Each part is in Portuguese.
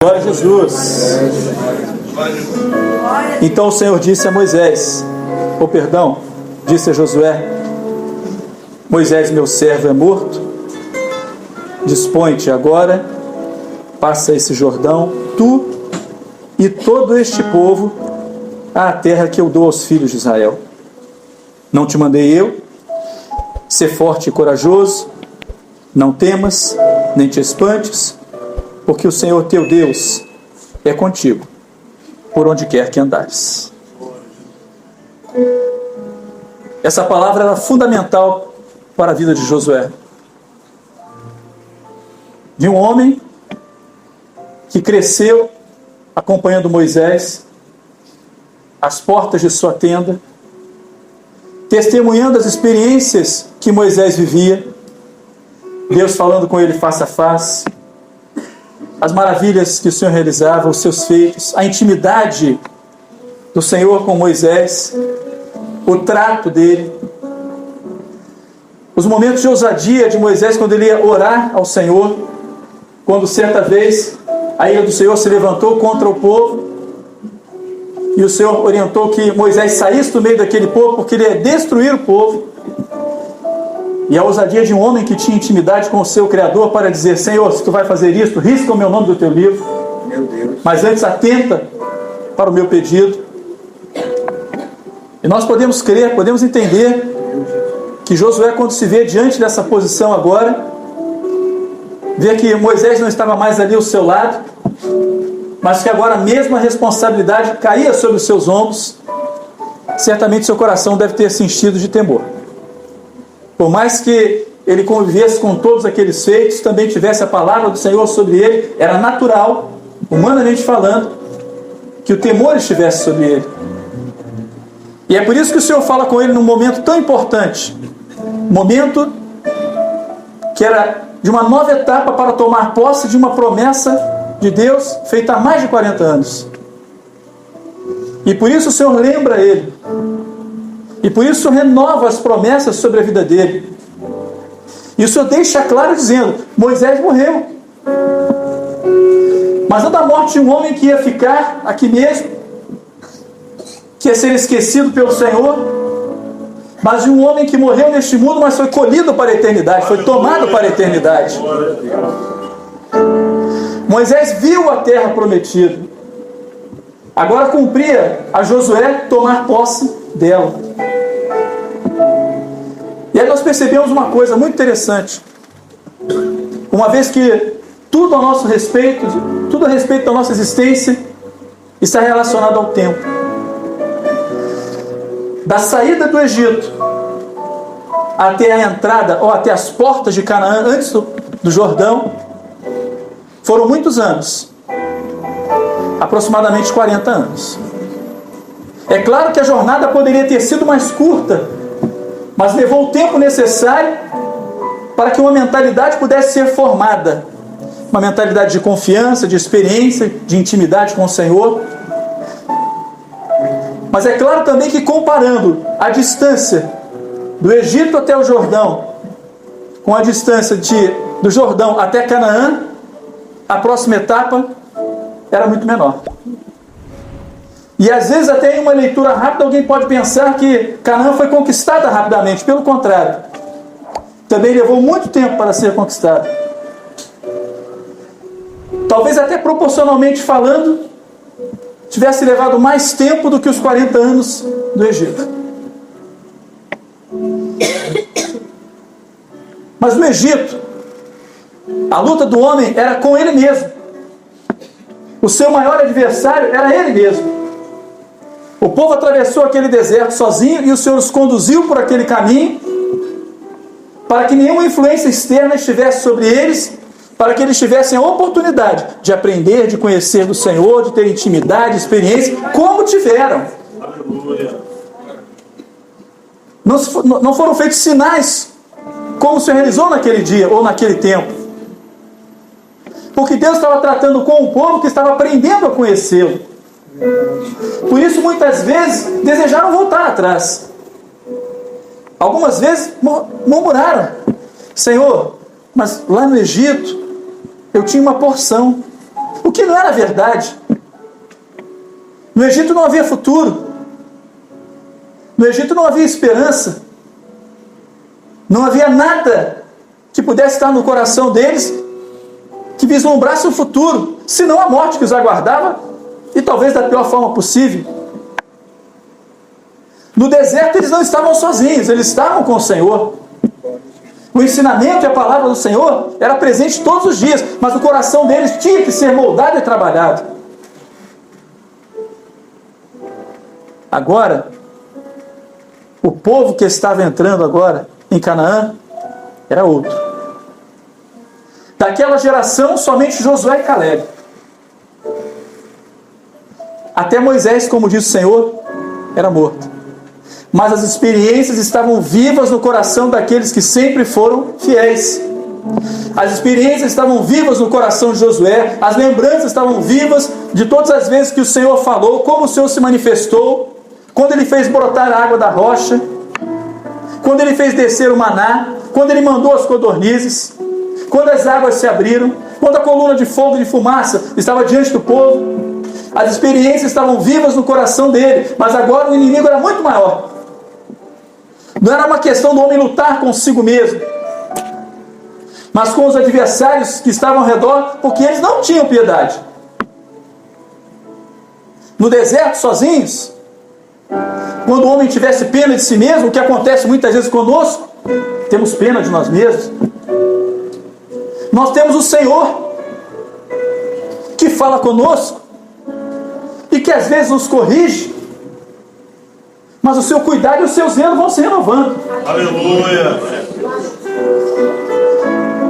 Glória a Jesus. Então o Senhor disse a Moisés, disse a Josué: Moisés, meu servo, é morto. Dispõe-te agora, passa esse Jordão, tu e todo este povo, à terra que eu dou aos filhos de Israel. Não te mandei eu? Sê forte e corajoso, não temas, nem te espantes, porque o Senhor teu Deus é contigo, por onde quer que andares. Essa palavra era fundamental para a vida de Josué. De um homem que cresceu acompanhando Moisés, às portas de sua tenda, testemunhando as experiências que Moisés vivia, Deus falando com ele face a face, as maravilhas que o Senhor realizava, os seus feitos, a intimidade do Senhor com Moisés, o trato dele, os momentos de ousadia de Moisés quando ele ia orar ao Senhor, quando certa vez a ira do Senhor se levantou contra o povo e o Senhor orientou que Moisés saísse do meio daquele povo porque ele ia destruir o povo. E a ousadia de um homem que tinha intimidade com o seu Criador para dizer: Senhor, se tu vai fazer isto, risca o meu nome do teu livro. Meu Deus. Mas antes atenta para o meu pedido. E nós podemos crer, podemos entender que Josué, quando se vê diante dessa posição agora, vê que Moisés não estava mais ali ao seu lado, mas que agora a mesma responsabilidade caía sobre os seus ombros. Certamente seu coração deve ter se enchido de temor. Por mais que ele convivesse com todos aqueles feitos, também tivesse a palavra do Senhor sobre ele, era natural, humanamente falando, que o temor estivesse sobre ele. E é por isso que o Senhor fala com ele num momento tão importante, momento que era de uma nova etapa para tomar posse de uma promessa de Deus feita há mais de 40 anos. E por isso o Senhor lembra ele. E por isso renova as promessas sobre a vida dele. E o Senhor deixa claro dizendo: Moisés morreu. Mas não da morte de um homem que ia ficar aqui mesmo, que ia ser esquecido pelo Senhor, mas de um homem que morreu neste mundo, mas foi colhido para a eternidade, foi tomado para a eternidade. Moisés viu a terra prometida. Agora cumpria a Josué tomar posse dela. E aí nós percebemos uma coisa muito interessante. Uma vez que tudo a nosso respeito, tudo a respeito da nossa existência está relacionado ao tempo. Da saída do Egito até a entrada, ou até as portas de Canaã, antes do Jordão, foram muitos anos. Aproximadamente 40 anos. É claro que a jornada poderia ter sido mais curta, mas levou o tempo necessário para que uma mentalidade pudesse ser formada. Uma mentalidade de confiança, de experiência, de intimidade com o Senhor. Mas é claro também que, comparando a distância do Egito até o Jordão com a distância do Jordão até Canaã, a próxima etapa era muito menor. E às vezes até em uma leitura rápida alguém pode pensar que Canaã foi conquistada rapidamente. Pelo contrário, também levou muito tempo para ser conquistada. Talvez até proporcionalmente falando, tivesse levado mais tempo do que os 40 anos do Egito. Mas no Egito, a luta do homem era com ele mesmo. O seu maior adversário era ele mesmo. O povo atravessou aquele deserto sozinho e o Senhor os conduziu por aquele caminho para que nenhuma influência externa estivesse sobre eles, para que eles tivessem a oportunidade de aprender, de conhecer do Senhor, de ter intimidade, experiência, como tiveram. Não foram feitos sinais como o Senhor realizou naquele dia ou naquele tempo. Porque Deus estava tratando com um povo que estava aprendendo a conhecê-lo. Por isso muitas vezes desejaram voltar atrás. Algumas vezes murmuraram: Senhor, mas lá no Egito eu tinha uma porção. O O que não era verdade. No Egito não havia futuro. No Egito não havia esperança. Não havia nada que pudesse estar no coração deles que vislumbrasse o futuro, senão a morte que os aguardava, e talvez da pior forma possível. No deserto eles não estavam sozinhos, eles estavam com o Senhor. O ensinamento e a palavra do Senhor era presente todos os dias, mas o coração deles tinha que ser moldado e trabalhado. Agora, o povo que estava entrando agora em Canaã era outro. Daquela geração, somente Josué e Caleb. Até Moisés, como diz o Senhor, era morto. Mas as experiências estavam vivas no coração daqueles que sempre foram fiéis. As experiências estavam vivas no coração de Josué. As lembranças estavam vivas de todas as vezes que o Senhor falou, como o Senhor se manifestou, quando Ele fez brotar a água da rocha, quando Ele fez descer o maná, quando Ele mandou as codornizes, quando as águas se abriram, quando a coluna de fogo e de fumaça estava diante do povo. As experiências estavam vivas no coração dele, mas agora o inimigo era muito maior. Não era uma questão do homem lutar consigo mesmo, mas com os adversários que estavam ao redor, porque eles não tinham piedade. No deserto, sozinhos, quando o homem tivesse pena de si mesmo, o que acontece muitas vezes conosco, temos pena de nós mesmos. Nós temos o Senhor que fala conosco e que às vezes nos corrige, mas o seu cuidado e o seu zelo vão se renovando. Aleluia!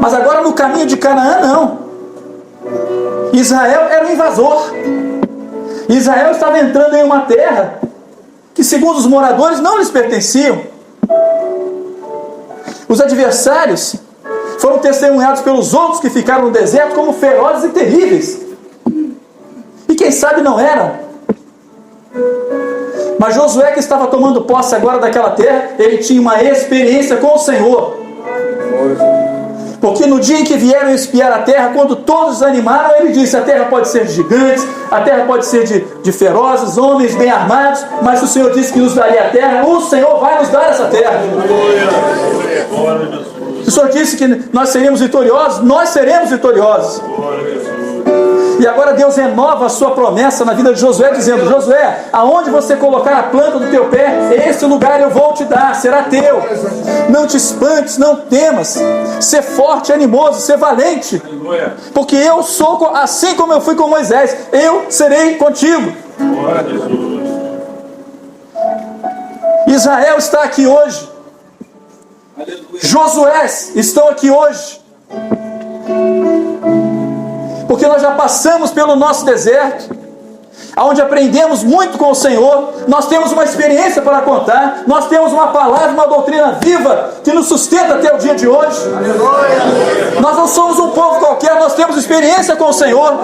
Mas agora no caminho de Canaã não. Israel era um invasor. Israel estava entrando em uma terra que, segundo os moradores, não lhes pertenciam. Os adversários foram testemunhados pelos outros que ficaram no deserto como ferozes e terríveis. E quem sabe não eram. Mas Josué, que estava tomando posse agora daquela terra, ele tinha uma experiência com o Senhor. Porque no dia em que vieram espiar a terra, quando todos animaram, ele disse: a terra pode ser de gigantes, a terra pode ser de ferozes, homens bem armados, mas o Senhor disse que nos daria a terra, o Senhor vai nos dar essa terra. O Senhor disse que nós seríamos vitoriosos, nós seremos vitoriosos. E agora Deus renova a sua promessa na vida de Josué, dizendo: Josué, aonde você colocar a planta do teu pé, esse lugar eu vou te dar, será teu. Não te espantes, não temas. Ser forte, animoso, ser valente. Porque eu sou, assim como eu fui com Moisés, eu serei contigo. Israel está aqui hoje. Josué estão aqui hoje. Porque nós já passamos pelo nosso deserto, onde aprendemos muito com o Senhor. Nós temos uma experiência para contar. Nós temos uma palavra, uma doutrina viva que nos sustenta até o dia de hoje. Nós não somos um povo qualquer, nós temos experiência com o Senhor.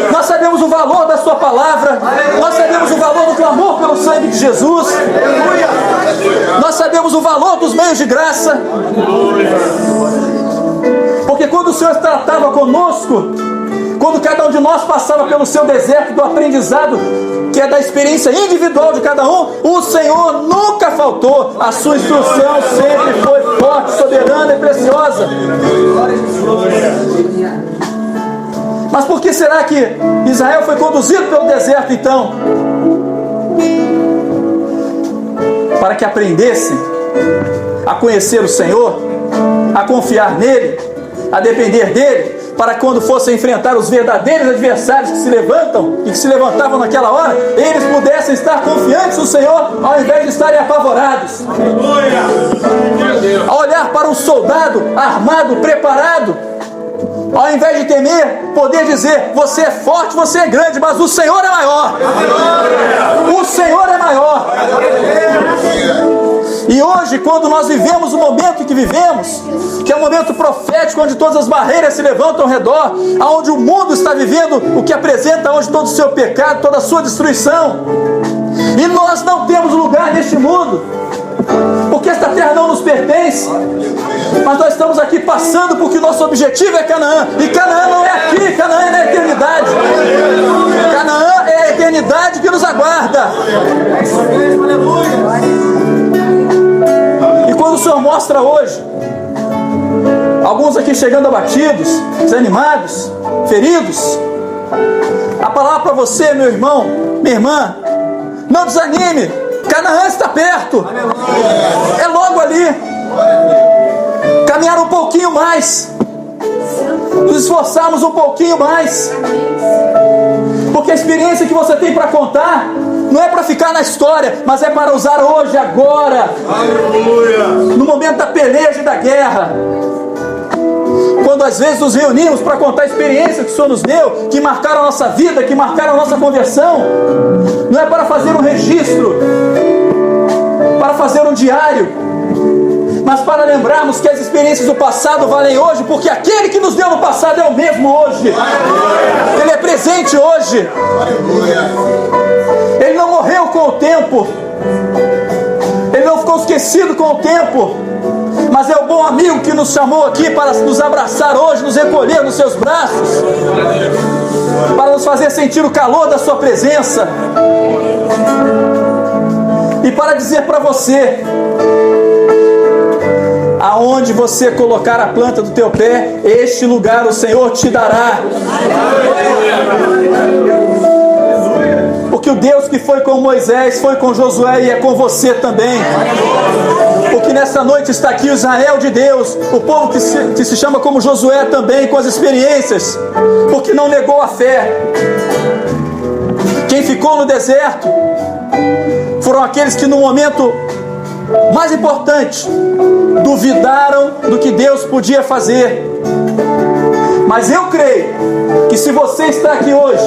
Nós sabemos o valor da sua palavra. Nós sabemos o valor do clamor pelo sangue de Jesus. Nós sabemos o valor dos meios de graça. Porque quando o Senhor tratava conosco, quando cada um de nós passava pelo seu deserto do aprendizado, que é da experiência individual de cada um, o Senhor nunca faltou. A sua instrução sempre foi forte, soberana e preciosa. Mas por que será que Israel foi conduzido pelo deserto então? Para que aprendessem a conhecer o Senhor, a confiar nele, a depender dele, para quando fossem enfrentar os verdadeiros adversários que se levantam e que se levantavam naquela hora, eles pudessem estar confiantes no Senhor, ao invés de estarem apavorados. A olhar para um soldado armado, preparado, ao invés de temer, poder dizer: você é forte, você é grande, mas o Senhor é maior. O Senhor é maior. E hoje, quando nós vivemos o momento que vivemos, que é um momento profético, onde todas as barreiras se levantam ao redor, onde o mundo está vivendo o que apresenta hoje todo o seu pecado, toda a sua destruição, e nós não temos lugar neste mundo, porque esta terra não nos pertence. Mas nós estamos aqui passando porque o nosso objetivo é Canaã. E Canaã não é aqui, Canaã é na eternidade. Canaã é a eternidade que nos aguarda. E quando o Senhor mostra hoje alguns aqui chegando abatidos, desanimados, feridos, a palavra para você, meu irmão, minha irmã, não desanime. Canaã está perto. É logo ali. Caminhar um pouquinho mais, nos esforçarmos um pouquinho mais, porque a experiência que você tem para contar não é para ficar na história, mas é para usar hoje, agora, no momento da peleja e da guerra. Quando às vezes nos reunimos para contar a experiência que o Senhor nos deu, que marcaram a nossa vida, que marcaram a nossa conversão, não é para fazer um registro, para fazer um diário, mas para lembrarmos que as experiências do passado valem hoje, porque aquele que nos deu no passado é o mesmo hoje. Ele é presente hoje. Ele não morreu com o tempo, ele não ficou esquecido com o tempo, mas é o bom amigo que nos chamou aqui para nos abraçar hoje, nos recolher nos seus braços, para nos fazer sentir o calor da sua presença, e para dizer para você: aonde você colocar a planta do teu pé, este lugar o Senhor te dará. Porque o Deus que foi com Moisés, foi com Josué e é com você também. Porque nessa noite está aqui o Israel de Deus, o povo que se chama como Josué também, com as experiências, porque não negou a fé. Quem ficou no deserto foram aqueles que no momento mais importante duvidaram do que Deus podia fazer. Mas eu creio que se você está aqui hoje,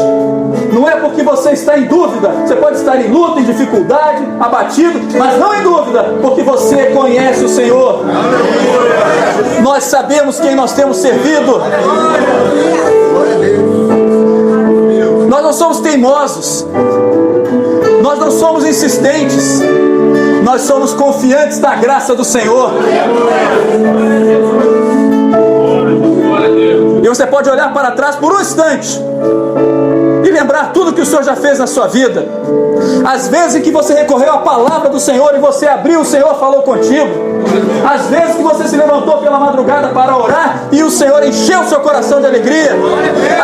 não é porque você está em dúvida. Você pode estar em luta, em dificuldade, abatido, mas não em dúvida, porque você conhece o Senhor. Nós sabemos quem nós temos servido. Nós não somos teimosos, nós não somos insistentes, nós somos confiantes da graça do Senhor. E você pode olhar para trás por um instante e lembrar tudo que o Senhor já fez na sua vida. As vezes em que você recorreu à palavra do Senhor e você abriu, o Senhor falou contigo. As vezes que você se levantou pela madrugada para orar e o Senhor encheu o seu coração de alegria.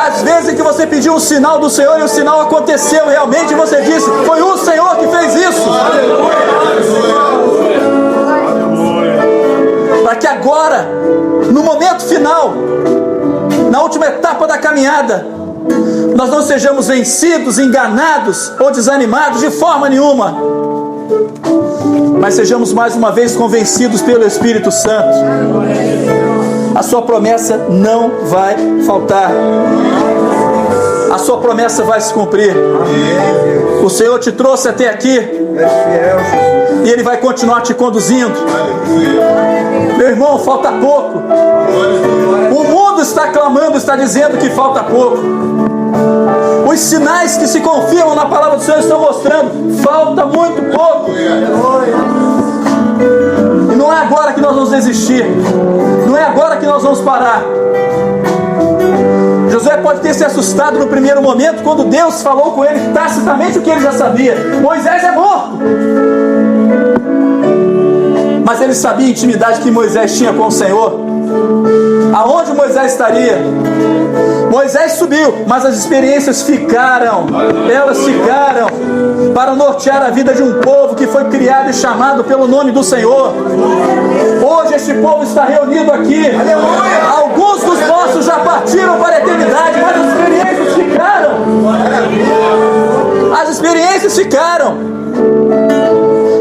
As vezes em que você pediu um sinal do Senhor e o sinal aconteceu realmente e você disse: foi o Senhor que fez isso. Para que agora, no momento final, na última etapa da caminhada, nós não sejamos vencidos, enganados ou desanimados de forma nenhuma, mas sejamos mais uma vez convencidos pelo Espírito Santo. A sua promessa não vai faltar, a sua promessa vai se cumprir. O Senhor te trouxe até aqui e Ele vai continuar te conduzindo. Meu irmão, falta pouco. O mundo está clamando, está dizendo que falta pouco. Os sinais que se confirmam na palavra do Senhor estão mostrando: falta muito pouco. E não é agora que nós vamos desistir, não é agora que nós vamos parar. Josué pode ter se assustado no primeiro momento, quando Deus falou com ele tacitamente o que ele já sabia: Moisés é morto. Mas ele sabia a intimidade que Moisés tinha com o Senhor. Aonde Moisés estaria? Moisés subiu, mas as experiências ficaram. Elas ficaram para nortear a vida de um povo que foi criado e chamado pelo nome do Senhor. Hoje este povo está reunido aqui. Alguns dos nossos já partiram para a eternidade, mas as experiências ficaram. As experiências ficaram.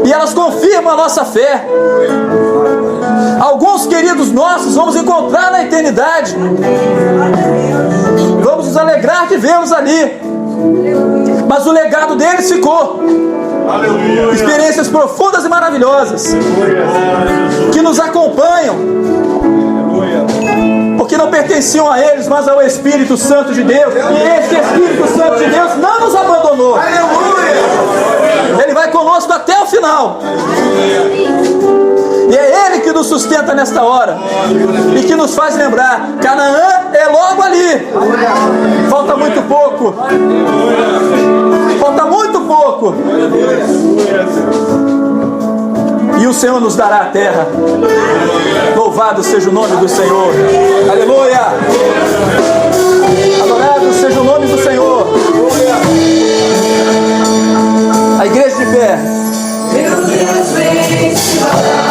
E elas confirmam a nossa fé. Alguns queridos nossos vamos encontrar na eternidade. Vamos nos alegrar de vê-los ali. Mas o legado deles ficou. Experiências profundas e maravilhosas que nos acompanham, porque não pertenciam a eles, mas ao Espírito Santo de Deus. E este Espírito Santo de Deus não nos abandonou. Ele vai conosco até o final. E é Ele que nos sustenta nesta hora e que nos faz lembrar: Canaã é logo ali. Falta muito pouco. Falta muito pouco. E o Senhor nos dará a terra. Louvado seja o nome do Senhor. Aleluia. Adorado seja o nome do Senhor. A igreja de pé. Meu Deus, vem te falar.